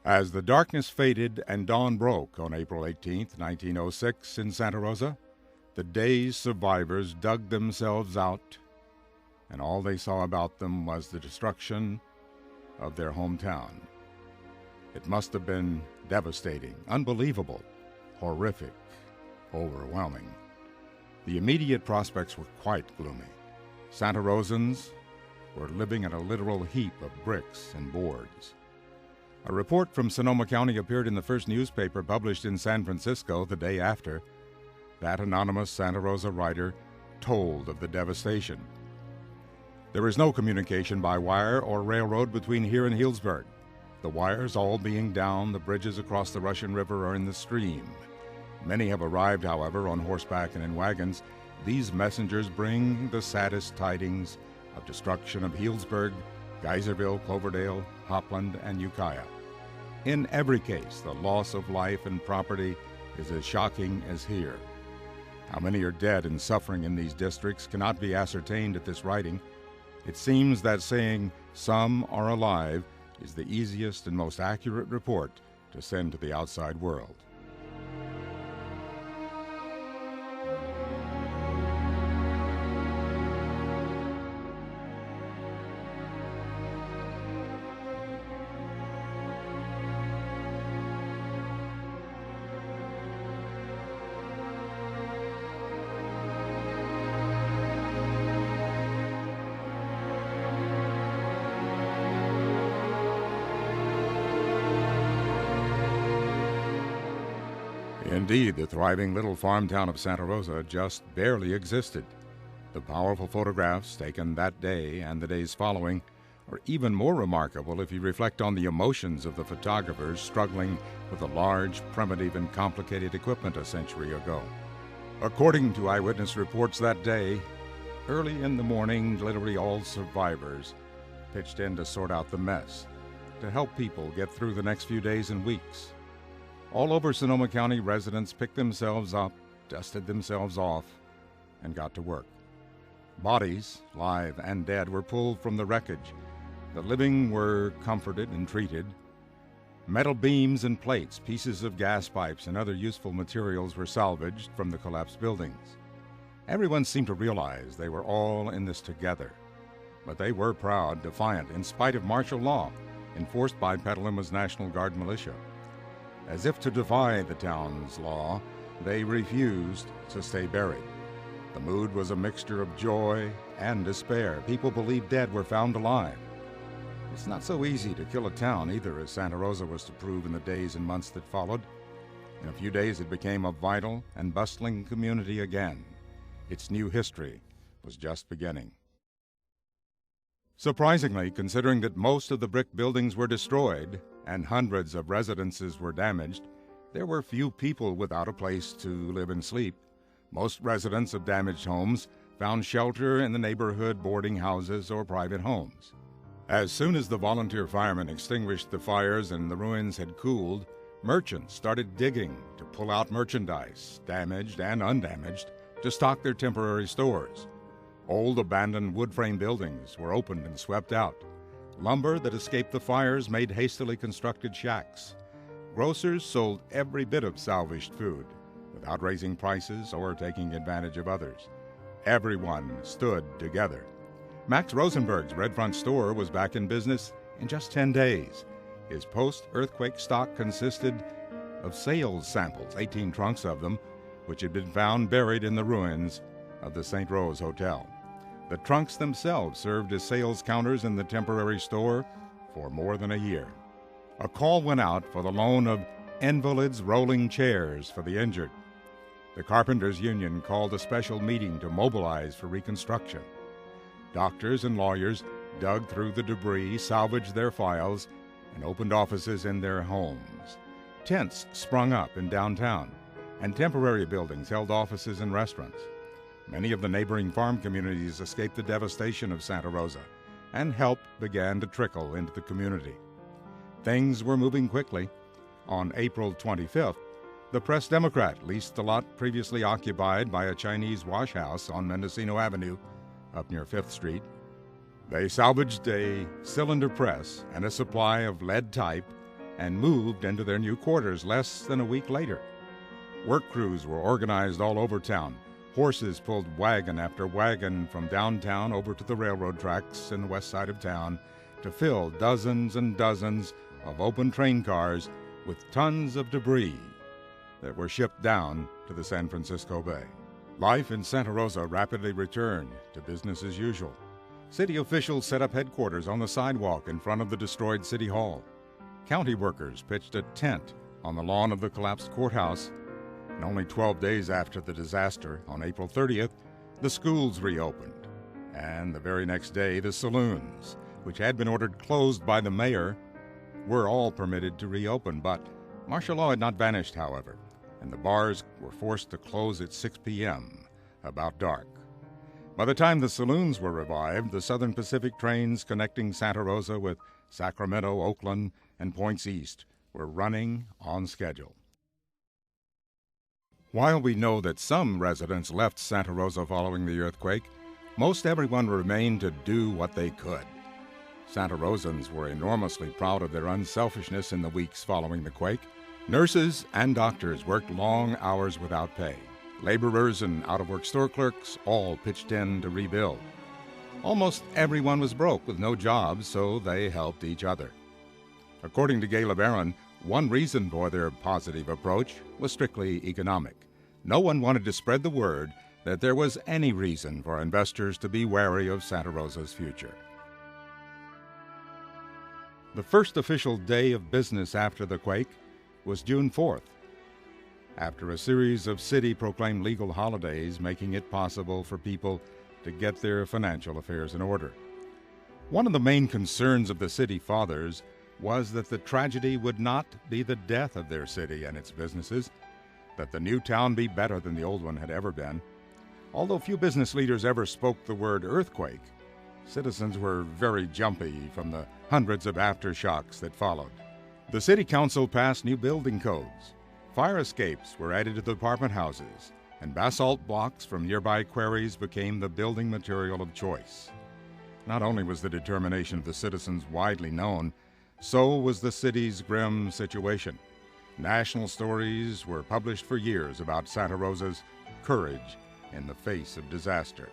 As the darkness faded and dawn broke on April 18, 1906, in Santa Rosa, the day's survivors dug themselves out, and all they saw about them was the destruction of their hometown. It must have been devastating, unbelievable, horrific, overwhelming. The immediate prospects were quite gloomy. Santa Rosans were living in a literal heap of bricks and boards. A report from Sonoma County appeared in the first newspaper published in San Francisco the day after. That anonymous Santa Rosa writer told of the devastation. There is no communication by wire or railroad between here and Healdsburg. The wires all being down, the bridges across the Russian River are in the stream. Many have arrived, however, on horseback and in wagons. These messengers bring the saddest tidings of destruction of Healdsburg, Geyserville, Cloverdale, Hopland, and Ukiah. In every case, the loss of life and property is as shocking as here. How many are dead and suffering in these districts cannot be ascertained at this writing. It seems that saying some are alive is the easiest and most accurate report to send to the outside world. Indeed, the thriving little farm town of Santa Rosa just barely existed. The powerful photographs taken that day and the days following are even more remarkable if you reflect on the emotions of the photographers struggling with the large, primitive, and complicated equipment a century ago. According to eyewitness reports that day, early in the morning, literally all survivors pitched in to sort out the mess, to help people get through the next few days and weeks. All over Sonoma County, residents picked themselves up, dusted themselves off, and got to work. Bodies, live and dead, were pulled from the wreckage. The living were comforted and treated. Metal beams and plates, pieces of gas pipes, and other useful materials were salvaged from the collapsed buildings. Everyone seemed to realize they were all in this together. But they were proud, defiant, in spite of martial law enforced by Petalima's National Guard militia. As if to defy the town's law, they refused to stay buried. The mood was a mixture of joy and despair. People believed dead were found alive. It's not so easy to kill a town either, as Santa Rosa was to prove in the days and months that followed. In a few days it became a vital and bustling community again. Its new history was just beginning. Surprisingly, considering that most of the brick buildings were destroyed and hundreds of residences were damaged, there were few people without a place to live and sleep. Most residents of damaged homes found shelter in the neighborhood boarding houses or private homes. As soon as the volunteer firemen extinguished the fires and the ruins had cooled, merchants started digging to pull out merchandise, damaged and undamaged, to stock their temporary stores. Old abandoned wood frame buildings were opened and swept out. Lumber that escaped the fires made hastily constructed shacks. Grocers sold every bit of salvaged food without raising prices or taking advantage of others. Everyone stood together. Max Rosenberg's Red Front store was back in business in just 10 days. His post-earthquake stock consisted of sales samples, 18 trunks of them, which had been found buried in the ruins of the St. Rose Hotel. The trunks themselves served as sales counters in the temporary store for more than a year. A call went out for the loan of invalids' rolling chairs for the injured. The Carpenters Union called a special meeting to mobilize for reconstruction. Doctors and lawyers dug through the debris, salvaged their files, and opened offices in their homes. Tents sprung up in downtown, and temporary buildings held offices and restaurants. Many of the neighboring farm communities escaped the devastation of Santa Rosa, and help began to trickle into the community. Things were moving quickly. On April 25th, the Press Democrat leased the lot previously occupied by a Chinese wash house on Mendocino Avenue, up near 5th Street. They salvaged a cylinder press and a supply of lead type and moved into their new quarters less than a week later. Work crews were organized all over town. Horses pulled wagon after wagon from downtown over to the railroad tracks in the west side of town to fill dozens and dozens of open train cars with tons of debris that were shipped down to the San Francisco Bay. Life in Santa Rosa rapidly returned to business as usual. City officials set up headquarters on the sidewalk in front of the destroyed City Hall. County workers pitched a tent on the lawn of the collapsed courthouse. And only 12 days after the disaster, on April 30th, the schools reopened. And the very next day, the saloons, which had been ordered closed by the mayor, were all permitted to reopen. But martial law had not vanished, however, and the bars were forced to close at 6 p.m., about dark. By the time the saloons were revived, the Southern Pacific trains connecting Santa Rosa with Sacramento, Oakland, and points east were running on schedule. While we know that some residents left Santa Rosa following the earthquake, most everyone remained to do what they could. Santa Rosans were enormously proud of their unselfishness in the weeks following the quake. Nurses and doctors worked long hours without pay. Laborers and out-of-work store clerks all pitched in to rebuild. Almost everyone was broke with no jobs, so they helped each other. According to Gay LeBaron, one reason for their positive approach was strictly economic. No one wanted to spread the word that there was any reason for investors to be wary of Santa Rosa's future. The first official day of business after the quake was June 4th. After a series of city-proclaimed legal holidays making it possible for people to get their financial affairs in order. One of the main concerns of the city fathers was that the tragedy would not be the death of their city and its businesses, that the new town be better than the old one had ever been. Although few business leaders ever spoke the word earthquake, citizens were very jumpy from the hundreds of aftershocks that followed. The city council passed new building codes. Fire escapes were added to the apartment houses, and basalt blocks from nearby quarries became the building material of choice. Not only was the determination of the citizens widely known, so was the city's grim situation. National stories were published for years about Santa Rosa's courage in the face of disaster.